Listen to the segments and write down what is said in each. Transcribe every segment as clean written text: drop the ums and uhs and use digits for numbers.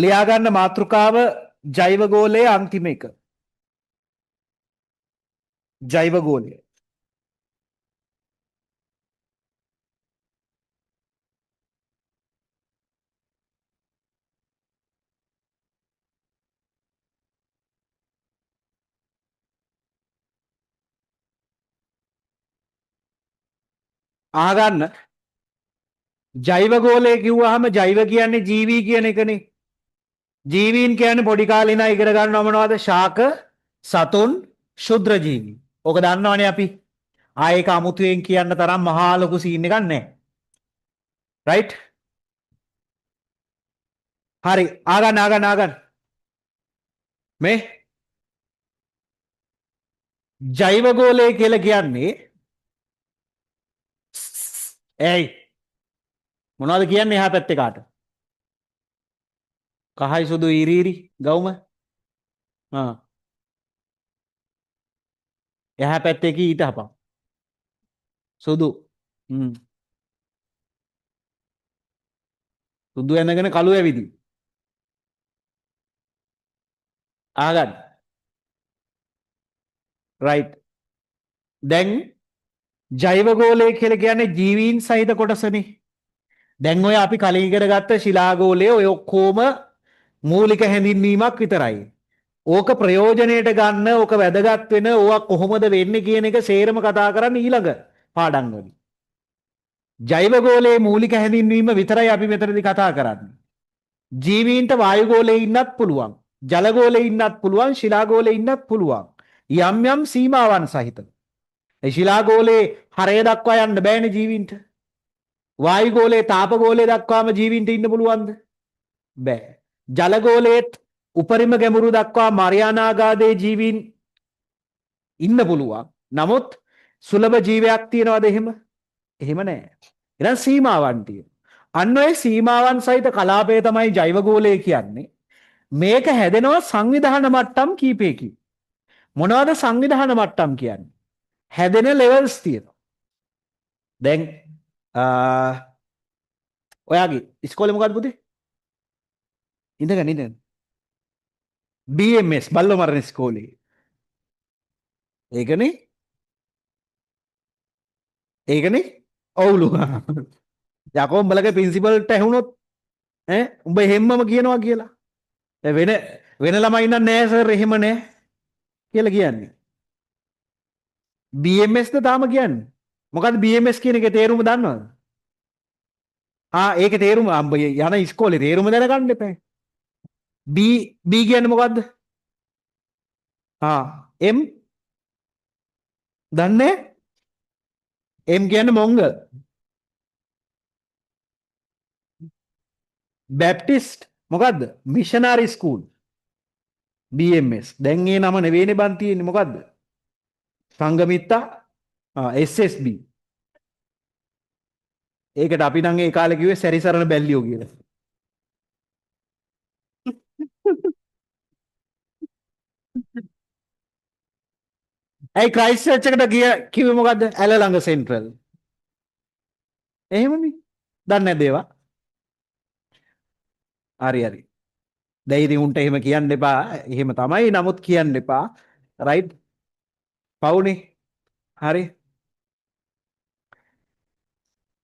ලියා ගන්න මාතෘකාව ජෛව ගෝලයේ අන්තිම එක. ජෛව ගෝලය. අහගන්න. ජෛව ගෝලය කිව්වහම ජෛව කියන්නේ ජීවී කියන එකනේ. ජීවීන් කියන්නේ පොඩි කාලේ ඉඳන් ඉගෙන ගන්නව මොනවද? ශාක, සතුන්, ශුද්‍ර ජීවි. ඕක දන්නවනේ අපි. ආයේක අමුතුවෙන් කියන්න තරම් මහා ලොකු සීන් එකක් නැහැ. රයිට්? හරි. ආගන්න. මේ ජෛව ගෝලය කියලා කියන්නේ ඇයි මොනවද කියන්නේ එහා පැත්තේ කාට? කහයි සුදු ඉරිරි ගවුම. එහා පැත්තේ කී ඊට හපන්. සුදු. සුදු ඇඳගෙන කළු ඇවිදි. ආගන්න. රයිට්. දැන් ජෛව ගෝලය කියලා කියන්නේ ජීවීන් සහිත කොටසනේ. දැන් ඔය අපි කලින් ඉගෙන ගත්ත ශිලා ගෝලය ඔය ඔක්කොම මූලික හැඳින්වීමක් විතරයි. ඕක ප්‍රයෝජනයට ගන්න, ඕක වැදගත් වෙන, ඕවා කොහොමද වෙන්නේ කියන එක සේරම කතා කරන්නේ ඊළඟ පාඩම් වලින්. ජෛව ගෝලයේ මූලික හැඳින්වීම විතරයි අපි මෙතනදී කතා කරන්නේ. ජීවීන්ට වායු ගෝලයේ ඉන්නත් පුළුවන්, ජල ගෝලයේ ඉන්නත් පුළුවන්, ශිලා ගෝලයේ ඉන්නත් පුළුවන්. යම් යම් සීමාවන් සහිතව. ඒ ශිලා ගෝලයේ හරය දක්වා යන්න බෑනේ ජීවීන්ට. වායු ගෝලයේ තාප ගෝලයේ දක්වාම ජීවීන්ට ඉන්න පුළුවන්ද? බෑ. ජල ගෝලයේත් උපරිම ගැඹුරු දක්වා මරියානාගාදේ ජීවීන් ඉන්න පුළුවන්. නමුත් සුලභ ජීවයක් තියනවද එහෙම? එහෙම නෑ. එහෙනම් සීමාවන් තියෙනවා. අන්න ඔය සීමාවන් සහිත කලාපය තමයි ජෛව ගෝලය කියන්නේ. මේක හැදෙනවා සංවිධාන මට්ටම් කීපයකින්. මොනවද සංවිධාන මට්ටම් කියන්නේ? හැදෙන ලෙවල්ස් තියෙනවා. දැන් ඔයාගේ ඉස්කෝලේ මොකක්ද පුතේ? ඉඳගෙන BMS බල්ලෝ මරණ ඉස්කෝලේ. ඒකනේ ඔවුලු. යකෝ උඹලගේ ප්‍රින්සිපල්ට ඇහුනොත් උඹ එහෙම්මම කියනවා කියලා. වෙන ළමයි ඉන්න නෑ සර් එහෙම නෑ කියලා කියන්නේ. BMS ද තාම කියන්නේ. මොකද්ද BMS කියන එකේ තේරුම දන්නවද? ඒක තේරුම අම්බ යන ඉස්කෝලේ තේරුම දැනගන්න එපා. B කියන්නේ මොකද්ද? M දන්නේ? M කියන්නේ මොංග. බැප්ටිස්ට් මොකද්ද? Missionary school. BMS. දැන් ඒ නම නෙවෙයිනේ බන් තියෙන්නේ මොකද්ද? සංගමිත්තා SSB. ඒකට අපි නම් ඒ කාලේ කිව්වේ සැරිසරන බැල්ලියෝ කියලා. ඇයි ක්‍රයිස්ට් චර්ච් එකට කිව්වේ මොකද්ද? ඇල ළඟ සෙන්ට්‍රල්. එහෙමනේ. දන්නේ නැද්ද ඒවා? හරි. දැන් ඉතින් උන්ට එහෙම කියන්න එපා. එහෙම තමයි නමුත් කියන්න එපා. රයිට්? පවුනේ. හරි.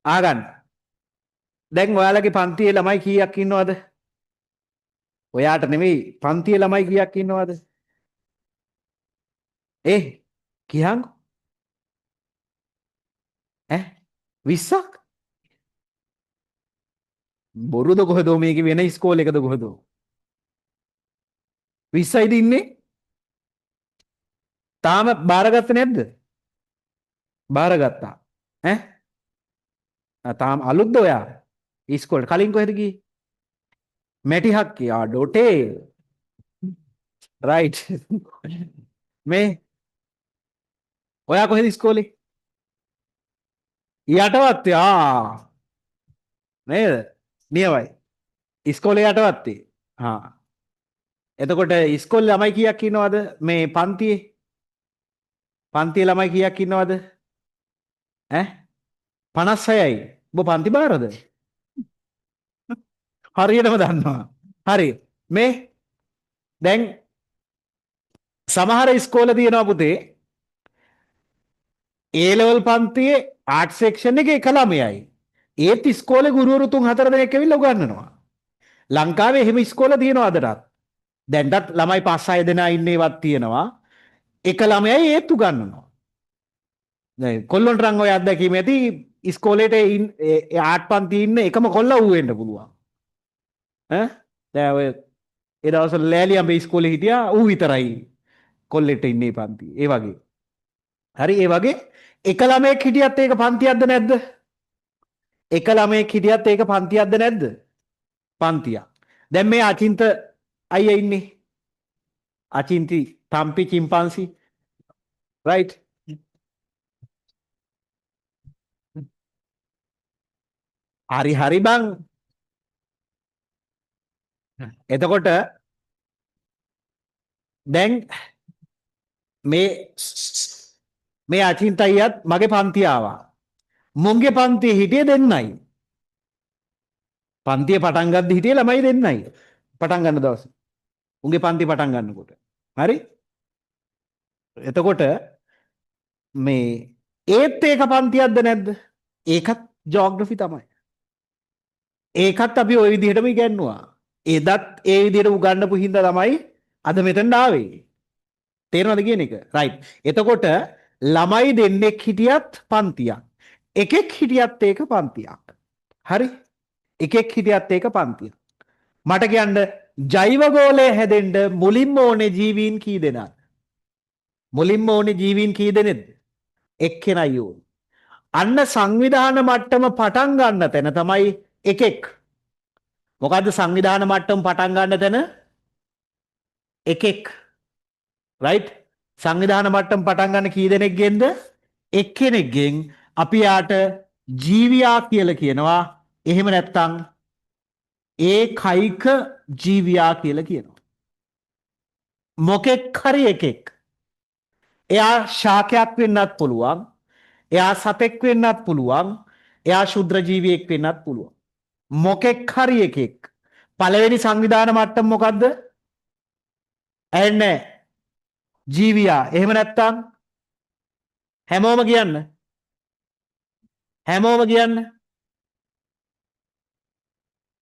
ආගන්න. දැන් ඔයාලගේ පන්තියේ ළමයි කීයක් ඉන්නවද? ඔයාට නෙමෙයි පන්තියේ ළමයි කීයක් ඉන්නවද? කියහන්කෝ. 20ක්? බොරුද කොහෙද මේක වෙන ඉස්කෝලේකද කොහෙද? 20යිද ඉන්නේ? තාම බාරගත්තේ නැද්ද? බාරගත්තා. තාම අලුත්ද ඔයා? ඉස්කෝලේ කලින් කොහෙද ගියේ? මැටිහක්කේ. ඩොටේ. රයිට්. මේ ඔයා කොහෙද ඉස්කෝලේ? යටවත්තේ. නේද? නියමයි. ඉස්කෝලේ යටවත්තේ. එතකොට ඉස්කෝලේ ළමයි කීයක් ඉන්නවද මේ පන්තියේ? පන්තියේ ළමයි කීයක් ඉන්නවද? 56යි. ඔබ පන්ති බාරද? හරියටම දන්නවා. හරි. මේ දැන් සමහර ඉස්කෝල තියෙනවා පුතේ ඒ ලෙවල් පන්තියේ ආර්ට් සෙක්ෂන් එකේ එක ළමයයි. ඒත් ඉස්කෝලේ ගුරුවරු 3-4 දෙනෙක් ඇවිල්ලා උගන්වනවා. ලංකාවේ එහෙම ඉස්කෝල තියෙනවා අදටත්. දැන්ටත් ළමයි 5-6 දෙනා ඉන්නේවත් තියෙනවා. එක ළමයයි ඒත් උගන්වනවා. දැන් කොල්ලොන්ට නම් ඔය අත්දැකීම ඇති ඉස්කෝලේට ආර්ට් පන්තියේ ඉන්න එකම කොල්ලා ඌ වෙන්න පුළුවන්. ඈ දැන් ඔය ඒ දවස්වල ලෑලි අඹේ ඉස්කෝලේ හිටියා ඌ විතරයි කොල්ලෙට ඉන්නේ පන්තියේ. ඒ වගේ. හරි ඒ වගේ එක ළමයෙක් හිටියත් ඒක පන්තියක්ද නැද්ද? එක ළමයෙක් හිටියත් ඒක පන්තියක්ද නැද්ද? පන්තියක්. දැන් මේ අචින්ත අයියා ඉන්නේ. අචින්ති තම්පි චිම්පන්සි රයිට්. හරි හරි බං. එතකොට දැන් මේ අචින්ත අයියත් මගේ පන්තිය ආවා. මුන්ගේ පන්තියේ හිටියේ දෙන්නයි. පන්තිය පටන් ගද්දි හිටියේ ළමයි දෙන්නයි. පටන් ගන්න දවසේ. උන්ගේ පන්ති පටන් ගන්නකොට. හරි? එතකොට මේ ඒත් ඒක පන්තියක්ද නැද්ද? ඒකත් ජියෝග්‍රෆි තමයි. ඒකත් අපි ওই විදිහටම ඉගෙනුවා. එදත් ඒ විදිහට උගන්වපු හින්දා තමයි අද මෙතන ආවේ. තේරෙනවද කියන එක? රයිට්. එතකොට ළමයි දෙන්නෙක් හිටියත් පන්තියක්. එකෙක් හිටියත් ඒක පන්තියක්. හරි? එකෙක් හිටියත් ඒක පන්තියක්. මට කියන්න ජෛව ගෝලය හැදෙන්න මුලින්ම ඕනේ ජීවීන් කී දෙනාද? මුලින්ම ඕනේ ජීවීන් කී දෙනෙක්ද? එක්කෙනයි ඕනේ. අන්න සංවිධාන මට්ටම පටන් ගන්න තැන තමයි එකෙක්. මොකද්ද සංවිධාන මට්ටම පටන් ගන්න තැන? එකෙක්. රයිට්? සංවිධාන මට්ටම පටන් ගන්න කී දෙනෙක්ගෙන්ද? එක්කෙනෙක්ගෙන්. අපි යාට ජීවියා කියලා කියනවා. එහෙම නැත්නම් ඒකයික ජීවියා කියලා කියනවා. මොකෙක් හරි එකෙක්. එයා ශාකයක් වෙන්නත් පුළුවන්. එයා සතෙක් වෙන්නත් පුළුවන්. එයා ශුද්‍ර ජීවියෙක් වෙන්නත් පුළුවන්. මොකෙක් හරි එකෙක්. පළවෙනි සංවිධාන මට්ටම මොකද්ද? ඇන්නේ ජීවියා. එහෙම නැත්නම් හැමෝම කියන්න. හැමෝම කියන්න.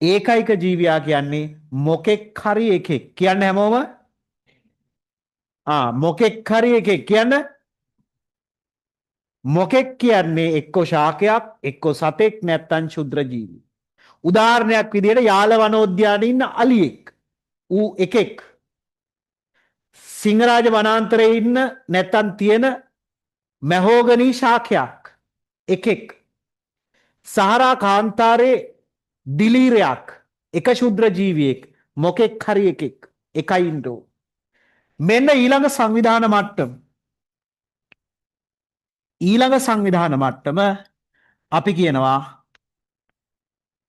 ඒකයික ජීවියා කියන්නේ මොකෙක් හරි එකෙක්. කියන්න හැමෝම. මොකෙක් හරි එකෙක් කියන්න. මොකෙක් කියන්නේ එක්කෝ ශාකයක්, එක්කෝ සතෙක්, නැත්නම් ශුද්‍ර ජීවි. උදාහරණයක් විදිහට යාල වනෝද්‍යානයේ ඉන්න අලියෙක්. ඌ එකෙක්. සිංහරාජ වනාන්තරයේ ඉන්න නැත්නම් තියෙන මැහෝගනී ශාකයක්. එකෙක්. සහරා කාන්තාරයේ දිලීරයක්. එක ශුද්‍ර ජීවියෙක්. මොකෙක් හරි එකෙක්. එකයි ඉන්න ඕන. මෙන්න ඊළඟ සංවිධාන මට්ටම. ඊළඟ සංවිධාන මට්ටම අපි කියනවා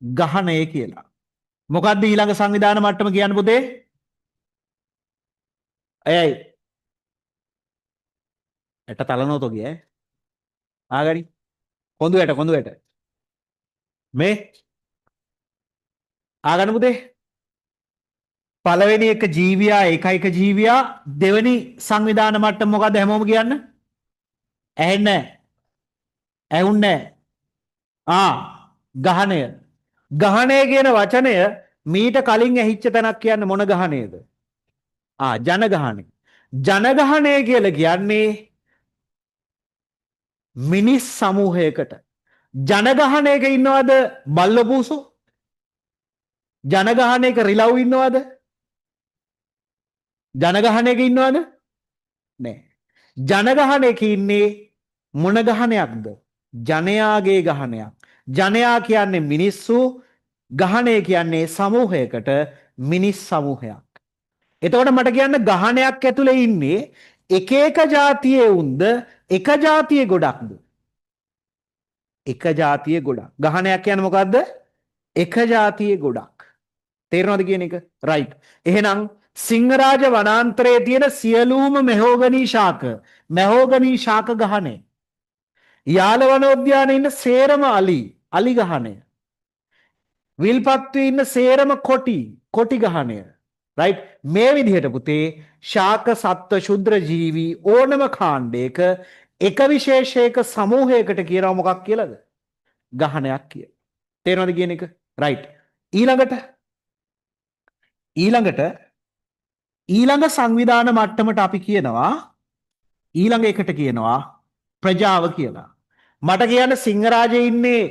ගහණය කියලා. මොකද්ද ඊළඟ සංවිධාන මට්ටම කියන්න පුතේ? ඇයි? එට තලනෝතෝ ගියේ. ආගනි. කොඳුයට. මේ ආගන්න පුතේ. පළවෙනි එක ජීවියා ඒකයික ජීවියා. දෙවෙනි සංවිධාන මට්ටම මොකද්ද හැමෝම කියන්න? ඇහෙන්නේ නැහැ. ඇහුන්නේ නැහැ. ගහණය. ගහණය කියන වචනය මීට කලින් ඇහිච්ච තැනක් කියන්න මොන ගහණයද? ජනගහණය. ජනගහණය කියලා කියන්නේ මිනිස් සමූහයකට. ජනගහණයක ඉන්නවද බල්ලපූසෝ? ජනගහණයක රිලව් ඉන්නවද? ජනගහණයක ඉන්නවද? නෑ. ජනගහණයක ඉන්නේ මොන ගහණයක්ද? ජනයාගේ ගහණයක්. ජනයා කියන්නේ මිනිස්සු, ගහණය කියන්නේ සමූහයකට මිනිස් සමූහයක්. එතකොට මට කියන්න ගහණයක් ඇතුලේ ඉන්නේ එක එක જાතියේ උන්ද එක જાතියේ ගොඩක්ද? එක જાතියේ ගොඩක්. ගහණයක් කියන්නේ මොකද්ද? එක જાතියේ ගොඩක්. තේරෙනවද කියන එක? රයිට්. එහෙනම් සිංහරාජ වනාන්තරයේ තියෙන සියලුම මෙහෝගනී ශාක ගහණය. යාල වනෝද්‍යානයේ ඉන්න සේරම අලි ගහණය. විල්පත්තුවේ ඉන්න සේරම කොටි ගහණය. රයිට් මේ විදිහට පුතේ ශාක සත්ව ශුද්‍ර ජීවී ඕනම කාණ්ඩයක එක විශේෂයක සමූහයකට කියනවා මොකක් කියලාද? ගහනයක් කිය. තේරෙනවද කියන එක? රයිට්. ඊළඟට ඊළඟට ඊළඟ සංවිධාන මට්ටමට අපි කියනවා ඊළඟ එකට කියනවා ප්‍රජාව කියලා. මට කියන්න සිංහරාජයේ ඉන්නේ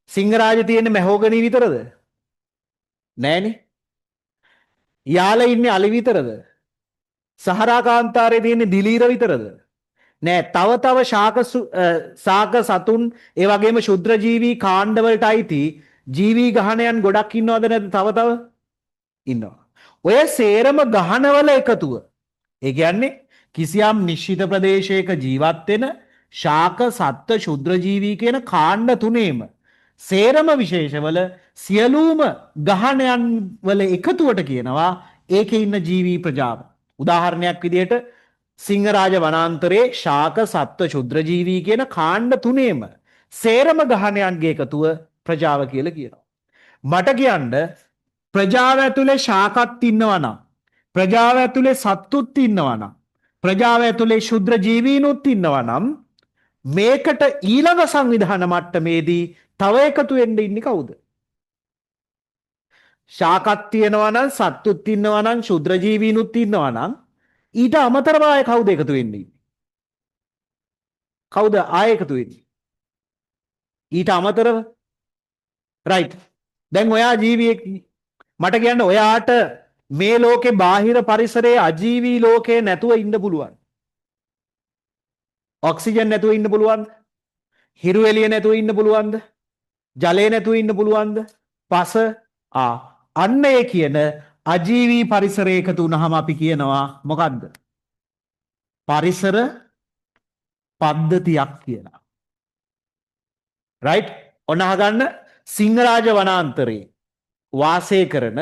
සිංහරාජ තියෙන්නේ මැහෝගනී විතරද? නෑනේ. යාල ඉන්නේ අලි විතරද? සහරා කාන්තාරයේ තියෙන්නේ දිලීර විතරද? නෑ තව තව ශාක සතුන් ඒ වගේම ශුද්‍ර ජීවී කාණ්ඩවලට අයිති ජීවී ගහනයන් ගොඩක් ඉන්නවද නැද්ද? තව තව ඉන්නවා. ඔය සේරම ගහනවල එකතුව. ඒ කියන්නේ කිසියම් නිශ්චිත ප්‍රදේශයක ජීවත් වෙන ශාක සත්ත්ව ශුද්‍ර ජීවී කියන කාණ්ඩ තුනේම සේරම විශේෂවල සියලුම ගහනයන් වල එකතුවට කියනවා ඒකේ ඉන්න ජීවී ප්‍රජාව. උදාහරණයක් විදිහට සිංහරාජ වනාන්තරයේ ශාක සත්ත්ව ශුද්‍ර ජීවී කියන කාණ්ඩ තුනේම සේරම ගහනයන්ගේ එකතුව ප්‍රජාව කියලා කියනවා. මට කියන්න ප්‍රජාව ඇතුලේ ශාකත් ඉන්නවා නම් ප්‍රජාව ඇතුලේ සත්තුත් ඉන්නවා නම් ප්‍රජාව ඇතුලේ ශුද්‍ර ජීවීනුත් ඉන්නවා නම් මේකට ඊළඟ සංවිධාන මට්ටමේදී තව එකතු වෙන්න ඉන්නේ කවුද? ශාකත් තියෙනවා නම් සත්තුත් ඉන්නවා නම් ශුද්‍ර ජීවීනුත් ඉන්නවා නම් ඊට අමතරව ආය කවුද එකතු වෙන්නේ? කවුද ආය එකතු වෙන්නේ? ඊට අමතරව රයිට්. දැන් ඔයා ජීවියෙක් මට කියන්න ඔයාට මේ ලෝකේ බාහිර පරිසරයේ අජීවී ලෝකේ නැතුව ඉන්න පුළුවන්. ඔක්සිජන් නැතුව ඉන්න පුළුවන්ද? හිරු එළිය නැතුව ඉන්න පුළුවන්ද? ජලය නැතුව ඉන්න පුළුවන්ද? පස අන්න ඒ කියන අජීවී පරිසරයක එකතු වුණාම අපි කියනවා මොකද්ද? පරිසර පද්ධතියක් කියලා. රයිට්? ඔන්න අහගන්න සිංහරාජ වනාන්තරයේ වාසය කරන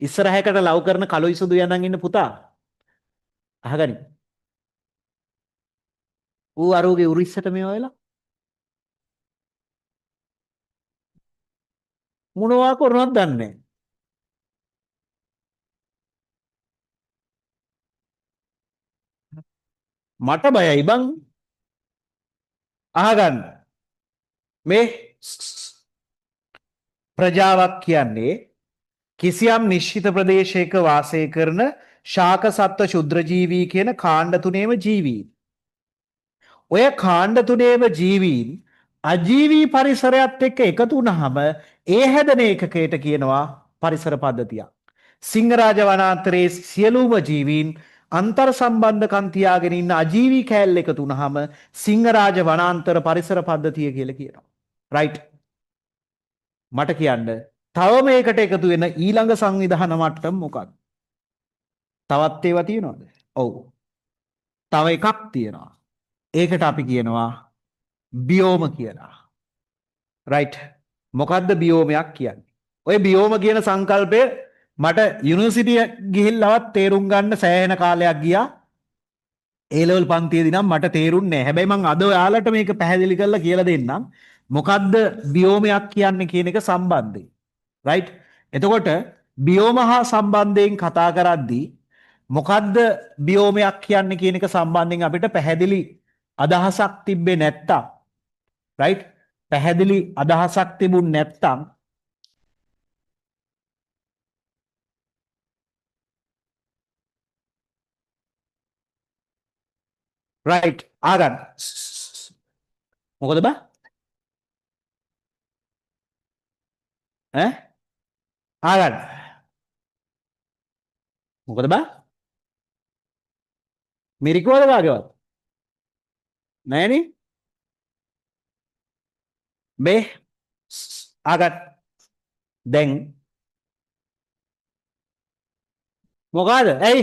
ඉස්සරහකට ලව් කරන කළුයි සුදු යනන් ඉන්න පුතා අහගනි. ඌ අරූගේ උරිස්සට මේ වෙලා මොනවා කරනවද දන්නේ මට බයයි බං. අහගන්න මේ ප්‍රජාවක් කියන්නේ කිසියම් නිශ්චිත ප්‍රදේශයක වාසය කරන ශාක සත්ව ශුද්‍ර ජීවී කියන කාණ්ඩ තුනේම ජීවීන්. ඔය කාණ්ඩ තුනේම ජීවීන් අජීවී පරිසරයත් එක්ක එකතු වුණාම ඒ හැදෙන එකකයට කියනවා පරිසර පද්ධතියක්. සිංහරාජ වනාන්තරයේ සියලුම ජීවීන් අන්තර් සම්බන්ධකම් තියාගෙන ඉන්න අජීවී කෑල්ල එකතු වුණාම සිංහරාජ වනාන්තර පරිසර පද්ධතිය කියලා කියනවා. රයිට්. මට කියන්න තව මේකට එකතු වෙන ඊළඟ සංවිධාන මට්ටම මොකක්ද? තවත් ඒවා තියෙනවද? ඔව්. තව එකක් තියෙනවා. ඒකට අපි කියනවා බියෝම කියලා. රයිට්. මොකද්ද බියෝමයක් කියන්නේ? ඔය බියෝම කියන සංකල්පය මට යුනිවර්සිටිය ගිහිල්ලවත් තේරුම් ගන්න සෑහෙන කාලයක් ගියා. ඒ ලෙවල් පන්තියේදී නම් මට තේරුන්නේ නැහැ. හැබැයි මම අද ඔයාලට මේක පැහැදිලි කරලා කියලා දෙන්නම්. මොකද්ද බියෝමයක් කියන්නේ කියන එක සම්බන්ධයෙන්. රයිට්. එතකොට බියෝම හා සම්බන්ධයෙන් කතා කරද්දී මොකද්ද බියෝමයක් කියන්නේ කියන එක සම්බන්ධයෙන් අපිට පැහැදිලි අදහසක් තිබ්බේ නැත්තම් රයිට් පැහැදිලි අදහසක් තිබුණ නැත්තම් රයිට් ආගන්න මොකද බා ඈ ආගන්න මොකද බා මිරිකුවද කාගේවත් නෑනේ මේ ආගන්න දැන් මොකද ඇයි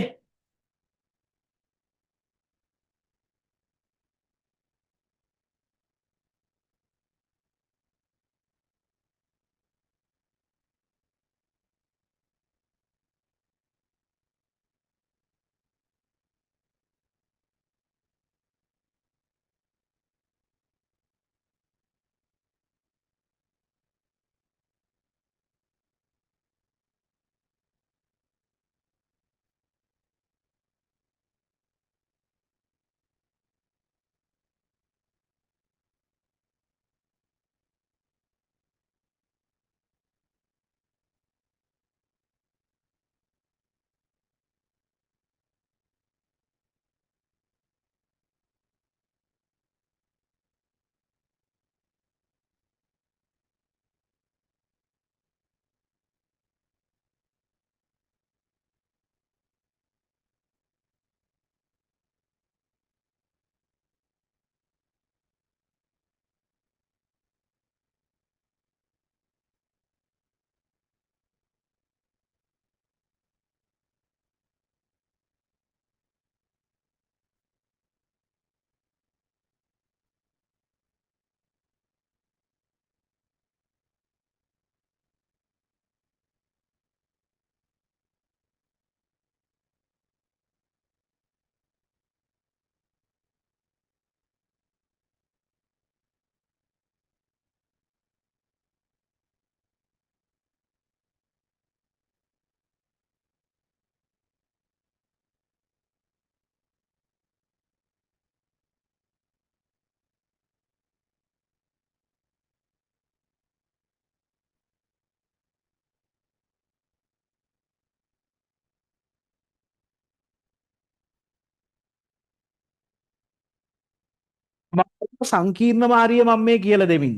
සංකීර්ණ මාර්ගය මම මේ කියලා දෙමින්.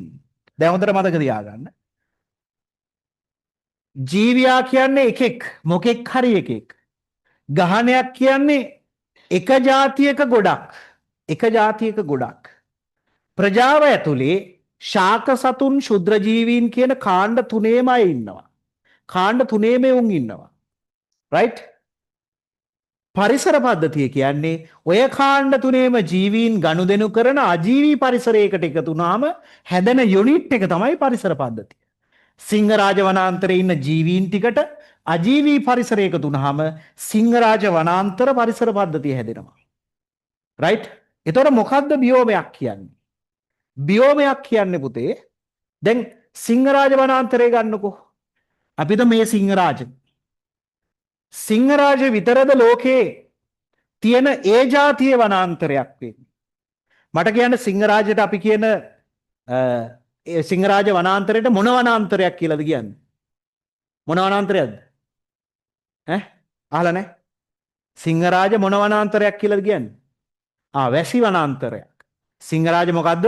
දැන් හොඳට මතක තියාගන්න. ජීවියා කියන්නේ එකෙක්, මොකෙක් හරි එකෙක්. ගහනයක් කියන්නේ එක જાතියක ගොඩක්. එක જાතියක ගොඩක්. ප්‍රජාව ඇතුලේ ශාක සතුන් ශුද්‍ර ජීවීන් කියන කාණ්ඩ තුනේම අය ඉන්නවා. කාණ්ඩ තුනේම උන් ඉන්නවා. රයිට්? පරිසර පද්ධතිය කියන්නේ ඔය කාණ්ඩ තුනේම ජීවීන් ගනුදෙනු කරන අජීවී පරිසරයකට එකතු වුණාම හැදෙන යුනිට් එක තමයි පරිසර පද්ධතිය. සිංහරාජ වනාන්තරයේ ඉන්න ජීවීන් ටිකට අජීවී පරිසරයක එකතු වුණාම සිංහරාජ වනාන්තර පරිසර පද්ධතිය හැදෙනවා. රයිට්? එතකොට මොකද්ද බියෝමයක් කියන්නේ? බියෝමයක් කියන්නේ පුතේ දැන් සිංහරාජ වනාන්තරය ගන්නකෝ. අපිට මේ සිංහරාජ සිංහරාජ විතරද ලෝකේ තියෙන ඒ ජාතිය වනාන්තරයක් වෙන්නේ. මට කියන්න සිංහරාජයට අපි කියන සිංහරාජ වනාන්තරයට මොන වනාන්තරයක් කියලාද කියන්නේ? මොන වනාන්තරයක්ද? අහලා නැහැ. සිංහරාජ මොන වනාන්තරයක් කියලාද කියන්නේ? වැසි වනාන්තරයක්. සිංහරාජ මොකද්ද?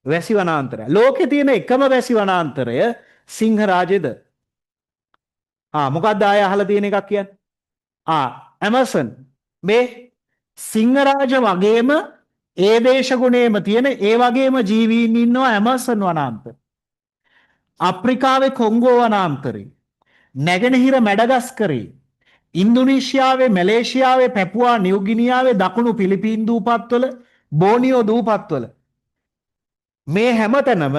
වැසි වනාන්තරය. ලෝකේ තියෙන එකම වැසි වනාන්තරය සිංහරාජෙද? මොකක්ද ආය අහලා තියෙන එකක් කියන්නේ? ඇමසන්. මේ සිංහරාජ වගේම ඒ දේශගුණේම තියෙන ඒ වගේම ජීවීන් ඉන්නවා ඇමසන් වනාන්තර. අප්‍රිකාවේ කොංගෝ වනාන්තරේ, නැගෙනහිර මැඩගස්කරේ, ඉන්දුනීසියාවේ, මැලේසියාවේ, පැපුවා නිව්ගිනියාවේ, දකුණු පිලිපීන් දූපත්වල, බෝනියෝ දූපත්වල මේ හැමතැනම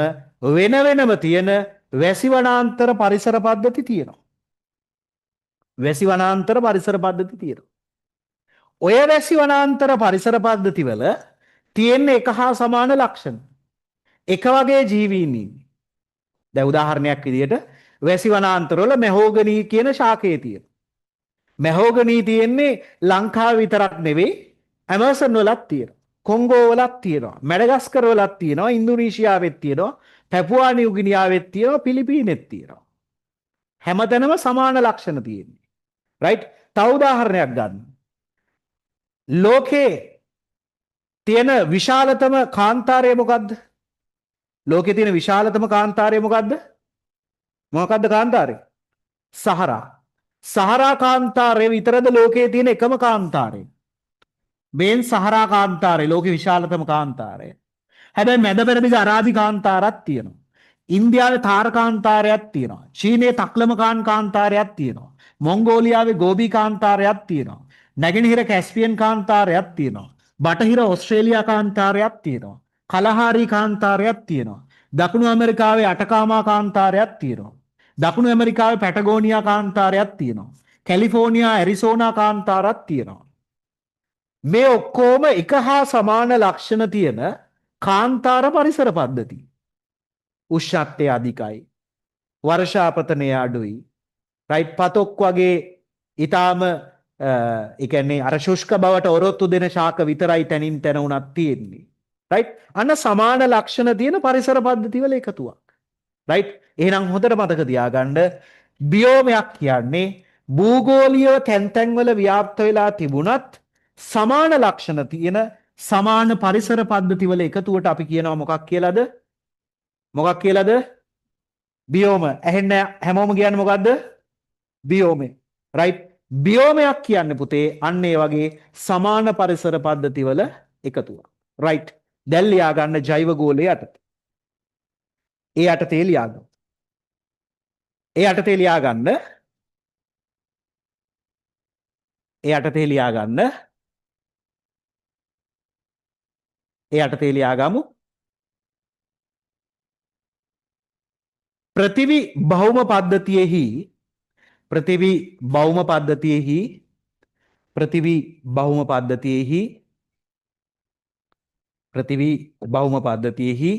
වෙන වෙනම තියෙන වැසි වනාන්තර පරිසර පද්ධති තියෙනවා. වැසි වනාන්තර පරිසර පද්ධති තියෙනවා. ඔය වැසි වනාන්තර පරිසර පද්ධතිවල තියෙන එක හා සමාන ලක්ෂණ. එක වගේ ජීවීන් ඉන්නේ. දැන් උදාහරණයක් විදිහට වැසි වනාන්තරවල මැහෝගනී කියන ශාකය තියෙනවා. මැහෝගනී තියෙන්නේ ලංකාව විතරක් නෙවෙයි ඇමසන් වලත් තියෙනවා. කොංගෝ වලත් තියෙනවා. මැඩගස්කර් වලත් තියෙනවා. ඉන්දුනීසියාවෙත් තියෙනවා. පැපුවා නිව්ගිනියාවෙත් තියෙනවා. පිලිපීනෙත් තියෙනවා. හැමතැනම සමාන ලක්ෂණ තියෙන්නේ. රයිට්? තව උදාහරණයක් ගන්න. ලෝකේ තියෙන විශාලතම කාන්තාරය මොකද්ද? ලෝකේ තියෙන විශාලතම කාන්තාරය මොකද්ද? මොකක්ද කාන්තාරය? සහරා. සහරා කාන්තාරය විතරද ලෝකයේ තියෙන එකම කාන්තාරය? මේන් සහරා කාන්තාරය ලෝකේ විශාලතම කාන්තාරය. හැබැයි මැද පෙරදිග අරාබි කාන්තාරයක් තියෙනවා. ඉන්දියාවේ තාර කාන්තාරයක් තියෙනවා. චීනයේ තක්ලමකාන් කාන්තාරයක් තියෙනවා. මොංගෝලියාවේ ගෝබි කාන්තාරයක් තියෙනවා. නැගෙනහිර කැස්පියන් කාන්තාරයක් තියෙනවා. බටහිර ඕස්ට්‍රේලියා කාන්තාරයක් තියෙනවා. කලහාරි කාන්තාරයක් තියෙනවා. දකුණු ඇමරිකාවේ අටකාමා කාන්තාරයක් තියෙනවා. දකුණු ඇමරිකාවේ පැටගෝනියා කාන්තාරයක් තියෙනවා. කැලිෆෝනියා ඇරිසෝනා කාන්තාරයක් තියෙනවා. මේ ඔක්කොම එක හා සමාන ලක්ෂණ තියෙන කාන්තාර පරිසර පද්ධති. උෂ්ණත්වය අධිකයි. වර්ෂාපතනය අඩුයි. රයිට්? පතොක් වගේ ඊටාම ඒ කියන්නේ අර ශුෂ්ක බවට ඔරොත්තු දෙන ශාක විතරයි තනින් තන උනක් තියෙන්නේ. රයිට්? අන්න සමාන ලක්ෂණ තියෙන පරිසර පද්ධති වල එකතුවක්. රයිට්? එහෙනම් හොඳට මතක තියාගන්න බියෝමයක් කියන්නේ භූගෝලීය තැන් තැන්වල ව්‍යාප්ත වෙලා තිබුණත් සමාන ලක්ෂණ තියෙන සමාන පරිසර පද්ධති වල එකතුවට අපි කියනවා මොකක් කියලාද? මොකක් කියලාද? බියෝම. ඇහෙන්න හැමෝම කියන්නේ මොකද්ද? බියෝමේ. රයිට්? බියෝමයක් කියන්නේ පුතේ අන්න ඒ වගේ සමාන පරිසර පද්ධති වල එකතුවක්. රයිට්? දැන් ලියා ගන්න ජෛව ගෝලයේ යටතේ. ඒ යටතේ ලියා ගන්න. ඒ යටතේ ලියා ගන්න. ඒ යටතේ ලියා ගන්න. ඒ යටතේ ලියා ගමු. පෘථිවි භෞම පද්ධතියෙහි පෘථිවි භෞම පද්ධතියෙහි පෘථිවි භෞම පද්ධතියෙහි පෘථිවි භෞම පද්ධතියෙහි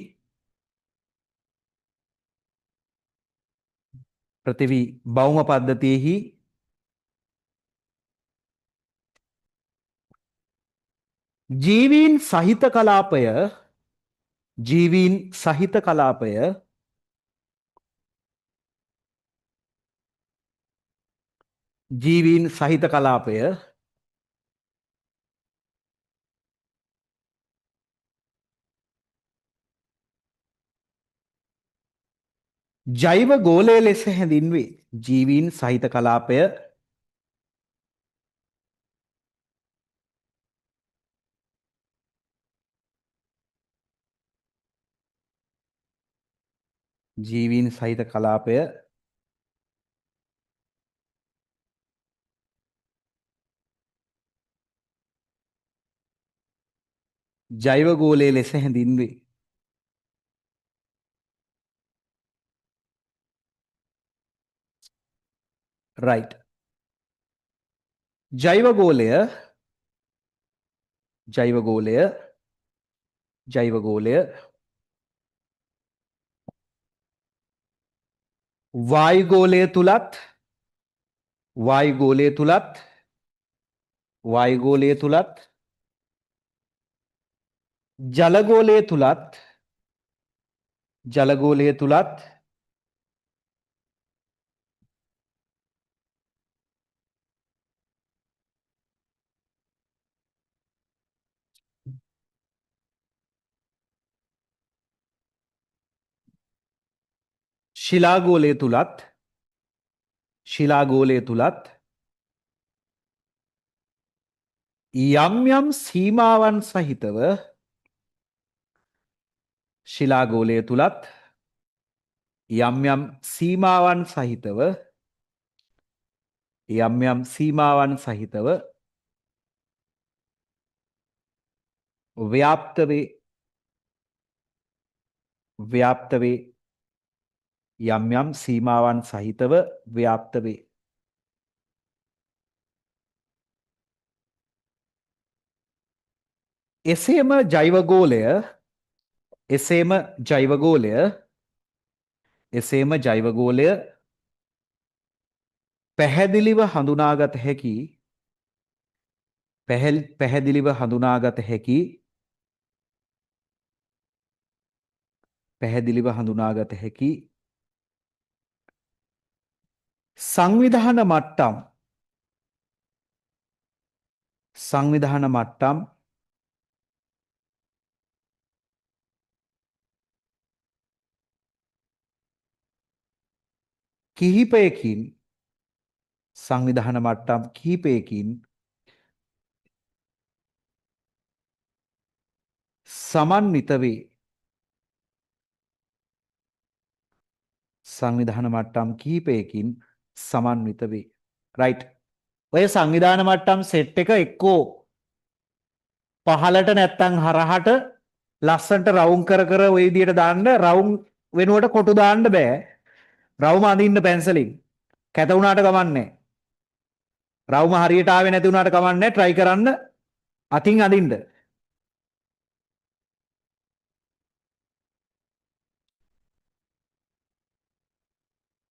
පෘථිවි භෞම පද්ධතියෙහි ජීවීන් සහිත කලාපය ජීවීන් සහිත කලාපය ජීවීන් සහිත කලාපය ජෛව ගෝලය ලෙස හැඳින්වේ. ජීවීන් සහිත කලාපය ජීවීන් සහිත කලාපය ජෛව ගෝලය ලෙස හැඳින්වේ. right. ජෛව ගෝලය ජෛව ගෝලය ජෛව ගෝලය වායු ගෝලය තුලත් වායු ගෝලය තුලත් වායු ගෝලය තුලත් ජල ගෝලය තුලත් ජල ගෝලය තුලත් ශිලා ගෝලය තුලත් ශිලා ගෝලය තුලත් යම් යම් සීමාවන් සහිතව ශිලා ගෝලය තුලත් යම් යම් සීමාවන් සහිතව යම් යම් සීමාවන් සහිතව ව්‍යාප්ත වේ යම් යම් සීමාවන් සහිතව ව්‍යාප්ත වේ. එසේම ජෛව ගෝලය එසේම ජෛව ගෝලය එසේම ජෛව ගෝලය පැහැදිලිව හඳුනාගත හැකි පැහැදිලිව හඳුනාගත හැකි පැහැදිලිව හඳුනාගත හැකි සංවිධාන මට්ටම් කිහිපයකින් සංවිධාන මට්ටම් කිහිපයකින් සමන්විත වේ. සංවිධාන මට්ටම් කිහිපයකින් සමන්විත වේ. right. ඔය සංවිධාන මට්ටම් සෙට් එක එක්කෝ පහලට නැත්තම් හරහට ලස්සන්ට රවුම් කර කර ඔය විදියට දාන්න රවුම් වෙනුවට කොටු දාන්න බෑ. රවුම අඳින්න පැන්සලින්. කැත වුණාට කමන්නේ. රවුම හරියට ආවේ නැති වුණාට කමන්නේ try කරන්න අතින් අඳින්න.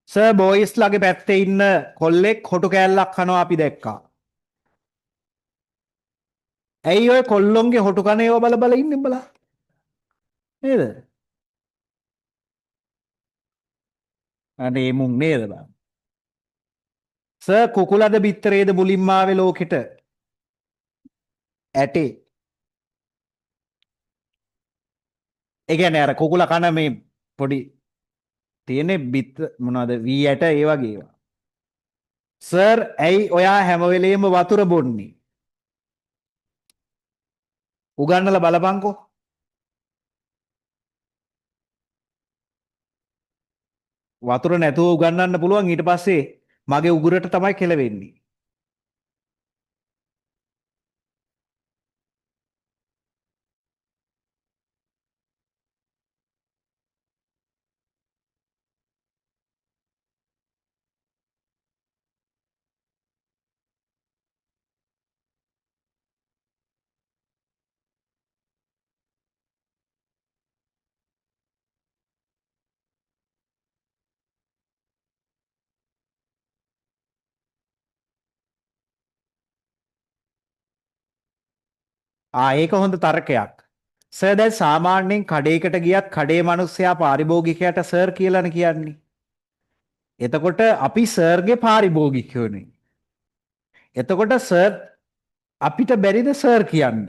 සර් බොයිස්ලාගේ පැත්තේ ඉන්න කොල්ලෙක් හොටු කෑල්ලක් කනවා අපි දැක්කා. ඇයි ඔය කොල්ලොන්ගේ හොටු කන ඒවා බල බල ඉන්නේ උඹලා? නේද? අනේ මුන් නේද බං? සර් කුකුලද බිත්තරේද මුලින්ම ආවේ ලෝකෙට? ඇටේ. ඒ කියන්නේ අර කුකුල කන මේ පොඩි තියෙන්නේ බිත් මොනවද වී ඇට ඒ වගේ ඒවා. සර් ඇයි ඔයා හැම වෙලේම වතුර බොන්නේ? උගන්නලා බලපංකෝ. වතුර නැතුව උගන්නන්න පුළුවන් ඊට පස්සේ මගේ උගුරට තමයි කෙලවෙන්නේ. ඒක හොඳ තර්කයක්. සර් දැන් සාමාන්‍යයෙන් කඩේකට ගියත් කඩේ මිනිස්සයා පාරිභෝගිකයට සර් කියලානේ කියන්නේ. එතකොට අපි සර්ගේ පාරිභෝගිකයෝනේ. එතකොට සර් අපිට බැරිද සර් කියන්න?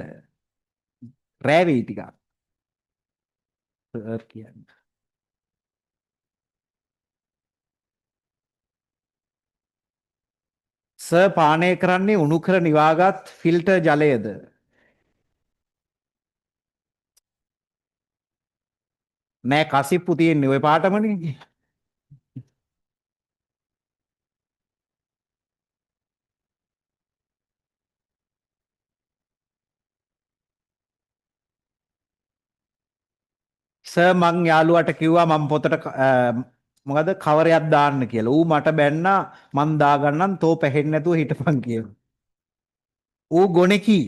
රෑවෙයි ටිකක්. සර් කියන්න. සර් පානය කරන්නේ උණු කර නිවාගත් ෆිල්ටර් ජලයද? නෑ කසිප්පු තියෙන්නේ ඔය පාටමනේ. සර් මං යාළුවට කිව්වා මම පොතට මොකද කවරයක් දාන්න කියලා. ඌ මට බැන්නා මං දාගන්නම් තෝ පැහෙන්නේ නැතුව හිටපන් කියලා. ඌ ගොනෙකි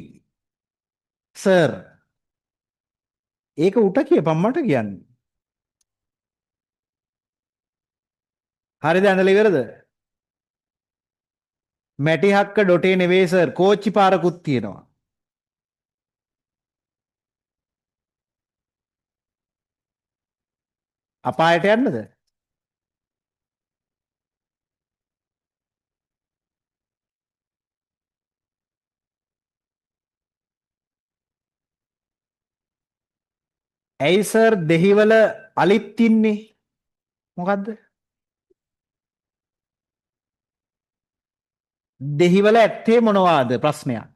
සර්. ඒක උට කියපන් මට කියන්නේ. හරිද ඇඳලා ඉවරද? මැටිහක්ක ඩොටේ නෙවෙයි සර් කෝච්චි පාරකුත් තියෙනවා. අපායට යන්නද? ඇයි සර් දෙහිවල අලිත් ඉන්නේ? මොකද්ද? දෙහිවල ඇත්තේ මොනවාද ප්‍රශ්නයක්?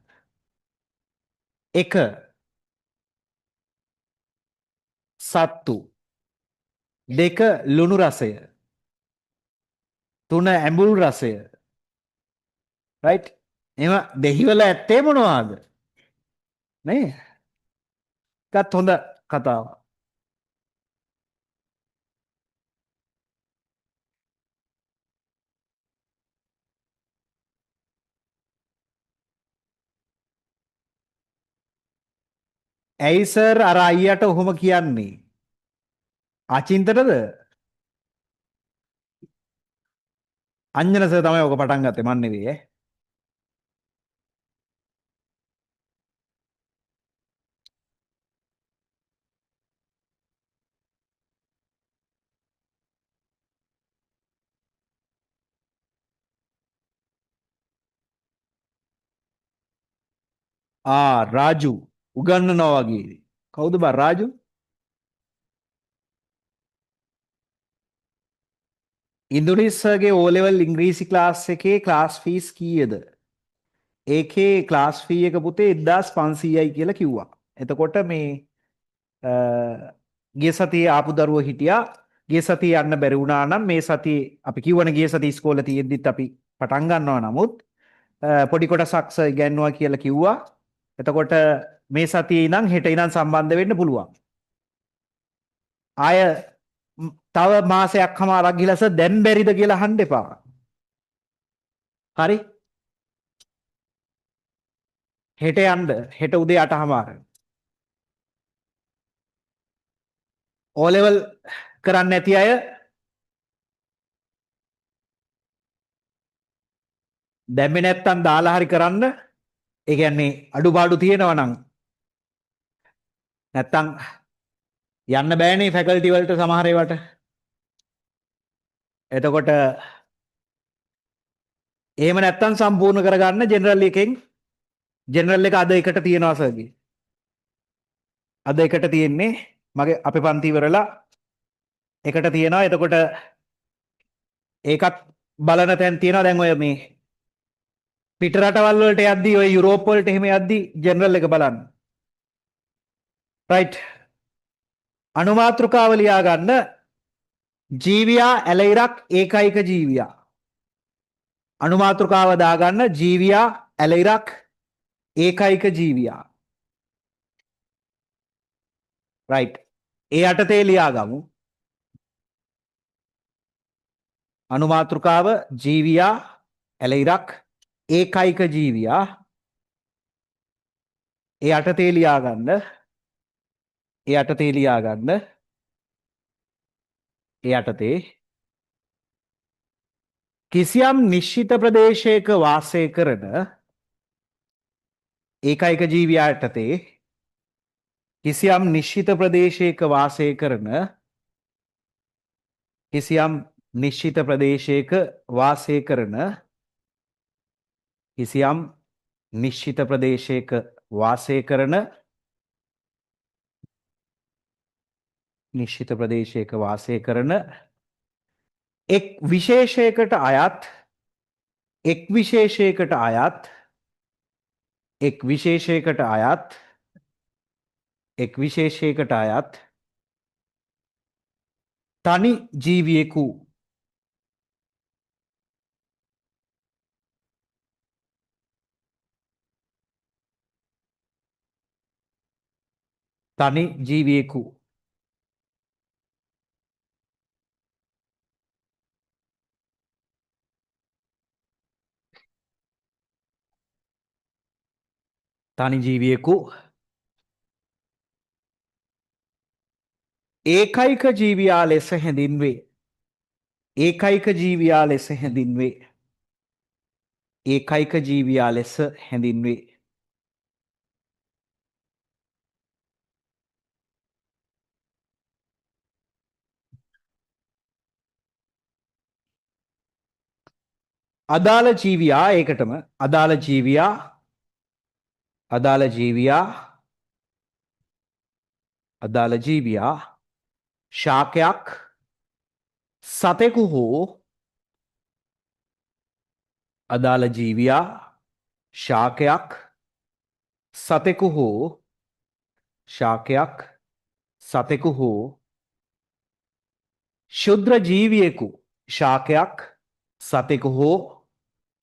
එක සත්තු. දෙක ලුණු රසය. තුන ඇඹුල් රසය. රයිට්? එම දෙහිවල ඇත්තේ මොනවාද? නේ? එකත් හොඳ කතාවක්. ඇයි සර් අර අයියට ඔහොම කියන්නේ? අචින්තටද? අංජන සර් තමයි ඔක පටන් ගත්තේ මන් නෙවෙයි ඈ. රාජු උගන්නනවා වගේ. කවුද බා රාජු? ඉන්දුනිස්සගේ O level ඉංග්‍රීසි ක්ලාස් එකේ ක්ලාස් ෆීස් කීයද? ඒකේ ක්ලාස් ෆී එක පුතේ 1500යි කියලා කිව්වා. එතකොට මේ ගිය සතියේ ආපු දරුවෝ හිටියා. ගිය සතියේ යන්න බැරි වුණා නම් මේ සතියේ අපි කිව්වනේ ගිය සතියේ ඉස්කෝලේ තියෙද්දිත් අපි පටන් ගන්නවා. නමුත් පොඩි කොටසක් ඉගෙනුවා කියලා කිව්වා. එතකොට මේ සතියේ ඉඳන් හෙට ඉඳන් සම්බන්ධ වෙන්න පුළුවන්. ආය තව මාසයක් හමාරක් ගිලස දැන් බැරිද කියලා අහන්න එපා. හරි? හෙට යන්න. හෙට උදේ 8:00. O level කරන්න නැති අය දැම්මේ නැත්තම් දාලා හරි කරන්න. ඒ කියන්නේ අඩුපාඩු තියෙනවා නම් නැත්තම් යන්න බෑනේ ෆැකල්ටි වලට සමහර ඒවාට. එතකොට එහෙම නැත්තම් සම්පූර්ණ කරගන්න ජෙනරල් එකෙන්. ජෙනරල් එක අද එකට තියෙනවා සර්ගේ. අද එකට තියෙන්නේ මගේ අපේ පන්ති ඉවරලා එකට තියෙනවා. එතකොට ඒකත් බලන තැන් තියෙනවා. දැන් ඔය මේ පිට රටවල් වලට යද්දී ඔය යුරෝප් වලට එහෙම යද්දී ජෙනරල් එක බලන්න. රයිට්. අනුමාත්‍රකාව ලියා ගන්න. ජීවියා ඇලයිරක් ඒකයික ජීවියා. අනුමාත්‍රකාව දාගන්න ජීවියා ඇලයිරක් ඒකයික ජීවියා. රයිට්. ඒ යටතේ ලියා ගමු. අනුමාත්‍රකාව ජීවියා ඇලයිරක් ඒකයික ජීවියා. ඒ යටතේ ලියා ගන්න. ඒ යටතේ ලියා ගන්න. ඒ යටතේ කිසියම් නිශ්චිත ප්‍රදේශයක වාසය කරන ඒකයික ජීවියා යටතේ කිසියම් නිශ්චිත ප්‍රදේශයක වාසය කරන කිසියම් නිශ්චිත ප්‍රදේශයක වාසය කරන කිසියම් නිශ්චිත ප්‍රදේශයක වාසය කරන නිශ්චිත ප්‍රදේශයක වාසය කරන එක් විශේෂයකට අයත් එක් විශේෂයකට අයත් එක් විශේෂයකට අයත් එක් විශේෂයකට අයත් තනි ජීවියෙකු තනි ජීවියෙකු තනි ජීවියෙකු ඒකයික ජීවියා ලෙස හැඳින්වේ. ඒකයික ජීවියා ලෙස හැඳින්වේ. ඒකයික ජීවියා ලෙස හැඳින්වේ. අදාළ ජීවියා ඒකටම අදාළ ජීවියා අදාළ ජීවියා අදාළ ජීවියා ශාකයක් සතෙකු හෝ අදාළ ජීවියා ශාකයක් සතෙකු හෝ ශාකයක් සතෙකු හෝ ශුද්‍ර ජීවියෙකු ශාකයක් සතෙකු හෝ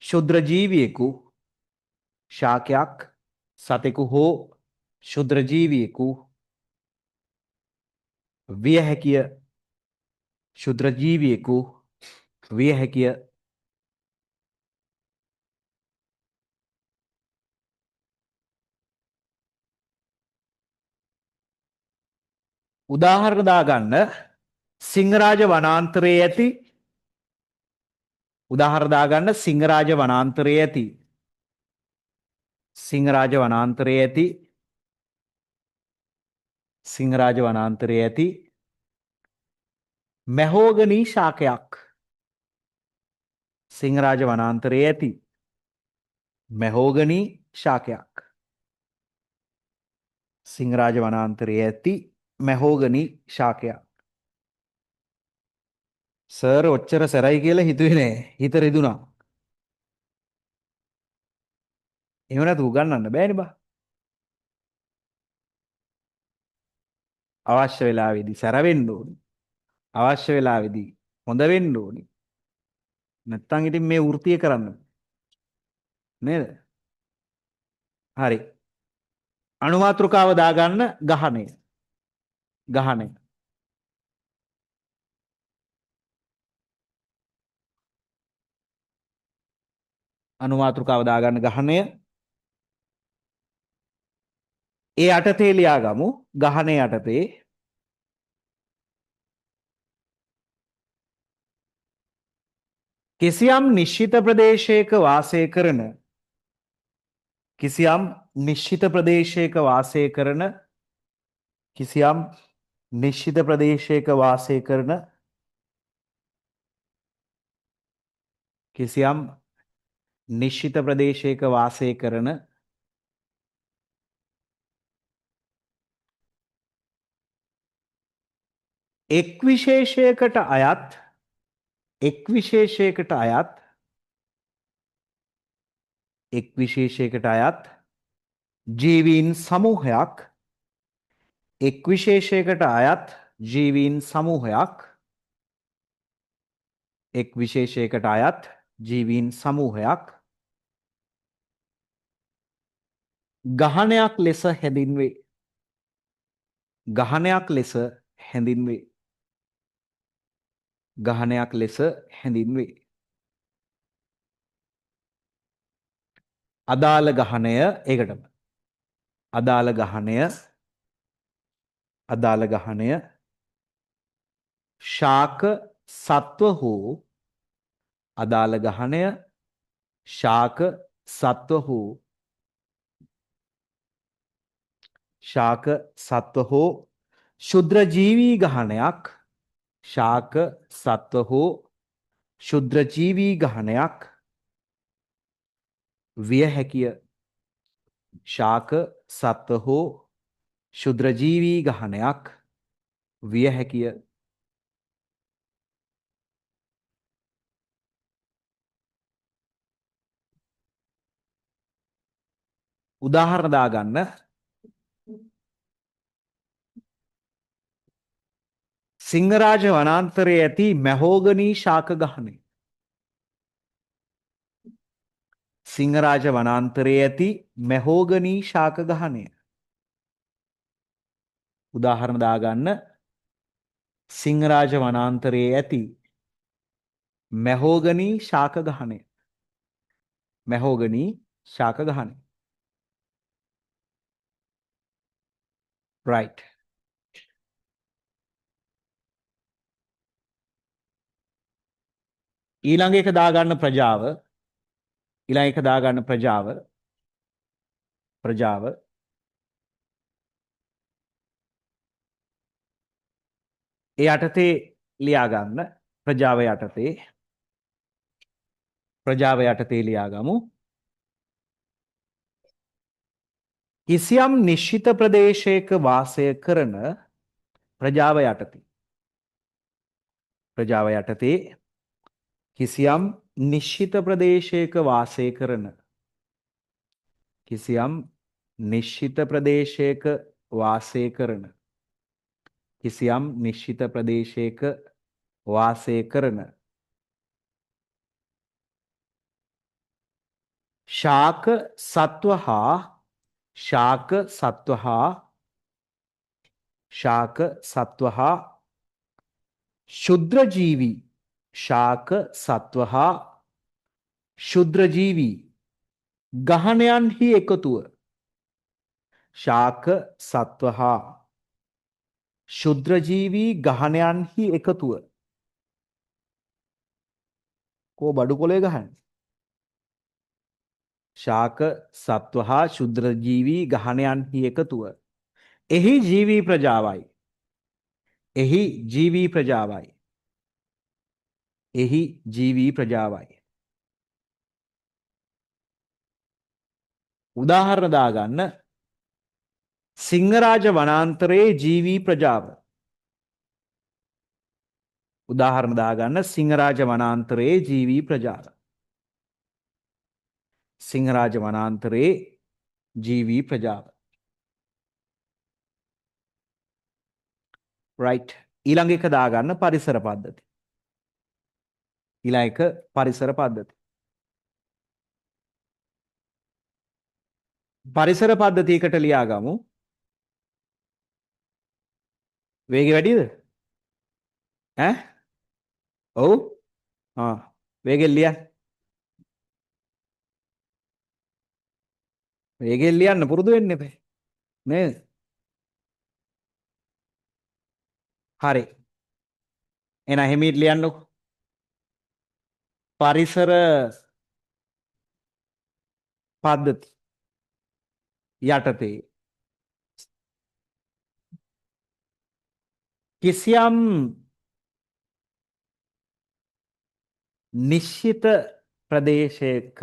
ශුද්‍ර ජීවියෙකු ශාකයක් සතෙකු හෝ ශුද්‍ර ජීවියෙකු විය හැකිය. ශුද්‍ර ජීවියෙකු විය හැකිය. උදාහරණ දාගන්න සිංහරාජ වනාන්තරයේ ඇති උදාහරණ දාගන්න සිංහරාජ වනාන්තරයේ ඇති සිංහරාජ වනාන්තරයේ ඇති සිංහරාජ වනාන්තරයේ ඇති මැහෝගනී ශාකයක් සිංහරාජ වනාන්තරයේ ඇති මැහෝගනී ශාකයක් සිංහරාජ වනාන්තරයේ ඇති මැහෝගනී ශාකයක්. සර් ඔච්චර සැරයි කියලා හිතුවේ නෑ. හිත රිදුනා. එහෙම නැතු උගන්නන්න බෑනේ බා. අවශ්‍ය වෙලාවේදී සැර වෙන්න ඕනේ. අවශ්‍ය වෙලාවේදී හොඳ වෙන්න ඕනේ. නැත්තම් ඉතින් මේ වෘත්තිය කරන්න නේද? හරි. අනුමාත්‍රකාව දාගන්න ගහණය. ගහණය. අනුමාත්‍රකාව දාගන්න ගහණය. ඒ යටතේ ලියා ගමු. ගහණය යටතේ කිසියම් නිශ්චිත ප්‍රදේශයක වාසය කරන කිසියම් නිශ්චිත ප්‍රදේශයක වාසය කරන කිසියම් නිශ්චිත ප්‍රදේශයක වාසය කරන කිසියම් නිශ්චිත ප්‍රදේශයක වාසය කරන එක් විශේෂයකට අයත් එක් විශේෂයකට අයත් එක් විශේෂයකට අයත් ජීවීන් සමූහයක් එක් විශේෂයකට අයත් ජීවීන් සමූහයක් එක් විශේෂයකට අයත් ජීවීන් සමූහයක් ගහණයක් ලෙස හැඳින්වේ. ගහණයක් ලෙස හැඳින්වේ. ගහණයක් ලෙස හැඳින්වේ. අදාළ ගහණය ඒකටම අදාළ ගහණය අදාළ ගහණය ශාක සත්ව හෝ අදාළ ගහණය ශාක සත්ව හෝ ශාක සත්ව හෝ ශුද්‍ර ජීවී ගහණයක් ශාක සත්ව හෝ ශුද්‍ර ජීවී ගහණයක් විය හැකිය. ශාක සත්ව හෝ ශුද්‍ර ජීවී ගහණයක් විය හැකිය. උදාහරණ දාගන්න. සිංහරාජ වනාන්තරයේ ඇති මැහෝගනී ශාක ගහණය. සිංහරාජ වනාන්තරයේ ඇති මැහෝගනී ශාක ගහණය. උදාහරණ දාගන්න. සිංහරාජ වනාන්තරයේ ඇති මැහෝගනී ශාක ගහණය. මැහෝගනී ශාක ගහණය. right. ඊළඟ එක දාගන්න ප්‍රජාව. ඊළඟ එක දාගන්න ප්‍රජාව. ප්‍රජාව. ඒ යටතේ ලියා ගන්න. ප්‍රජාව යටතේ. ප්‍රජාව යටතේ ලියාගමු. කිසියම් නිශ්චිත ප්‍රදේශයක වාසය කරන ප්‍රජාව යටතේ. ප්‍රජාව යටතේ කිසියම් නිශ්චිත ප්‍රදේශයක වාසය කරන කිසියම් නිශ්චිත ප්‍රදේශයක වාසය කරන කිසියම් නිශ්චිත ප්‍රදේශයක වාසය කරන ශාක සත්ව හා ශාක සත්ව හා ශාක සත්ව හා ශුද්‍රජීවී ශාක සත්ව හා ශුද්‍රජීවී ගහනයන්හි එකතුව ශාක සත්ව හා ශුද්‍රජීවී ගහනයන්හි එකතුව කෝ බඩු කොලේ ගහන්නේ ශාක සත්ව හා ශුද්‍රජීවී ගහනයන්හි එකතුව එහි ජීවී ප්‍රජාවයි එහි ජීවී ප්‍රජාවයි එහි ජීවී ප්‍රජාවයි උදාහරණ දාගන්න සිංහරාජ වනාන්තරයේ ජීවී ප්‍රජාව උදාහරණ දාගන්න සිංහරාජ වනාන්තරයේ ජීවී ප්‍රජාව සිංහරාජ වනාන්තරයේ ජීවී ප්‍රජාව right ඊළඟ එක දාගන්න පරිසර පද්ධති ඊළඟ එක පරිසර පද්ධති පරිසර පද්ධතියකට ලියාගමු වේගය වැඩිද ඈ ඔව් වේගෙන් ලියන්න වේගෙන් ලියන්න පුරුදු වෙන්න එපා නේද හරි එහෙනම් හිමීට ලියන්නකො පරිසර පද්ධති යටතේ කිසියම් නිශ්චිත ප්‍රදේශයක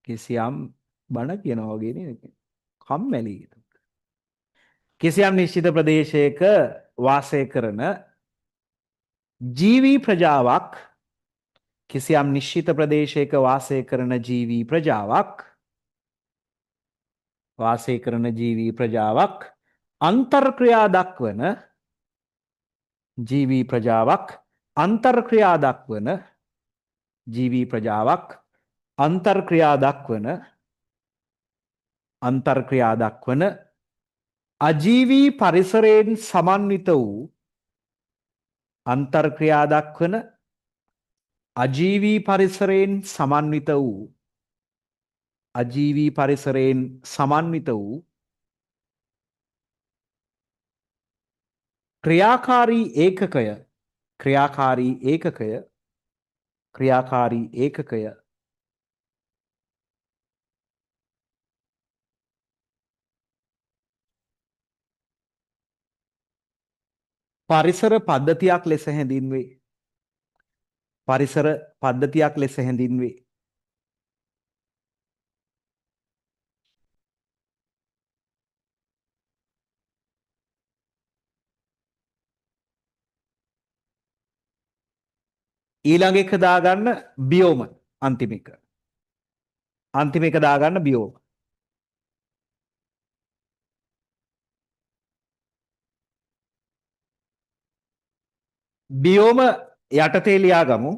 කිසියම් බණ කියනවා වගේ නේද කම්මැලි කිසියම් නිශ්චිත ප්‍රදේශයක වාසය කරන ජීවී ප්‍රජාවක් කිසියම් නිශ්චිත ප්‍රදේශයක වාසය කරන ජීවී ප්‍රජාවක් වාසය කරන ජීවී ප්‍රජාවක් අන්තර්ක්‍රියා දක්වන ජීවී ප්‍රජාවක් අන්තර්ක්‍රියා දක්වන ජීවී ප්‍රජාවක් අන්තර්ක්‍රියා දක්වන අන්තර්ක්‍රියා දක්වන අජීවී පරිසරයෙන් සමන්විත වූ අන්තර්ක්‍රියා දක්වන අජීවී පරිසරයෙන් සමන්විත වූ අජීවී පරිසරයෙන් සමන්විත වූ ක්‍රියාකාරී ඒකකය ක්‍රියාකාරී ඒකකය ක්‍රියාකාරී ඒකකය පරිසර පද්ධතියක් ලෙස හැඳින්වේ පරිසර පද්ධතියක් ලෙස හැඳින්වේ ඊළඟ එක දාගන්න බියෝම අන්තිම එක. අන්තිම එක දාගන්න බියෝම. බියෝම යටතේ ලියාගමු.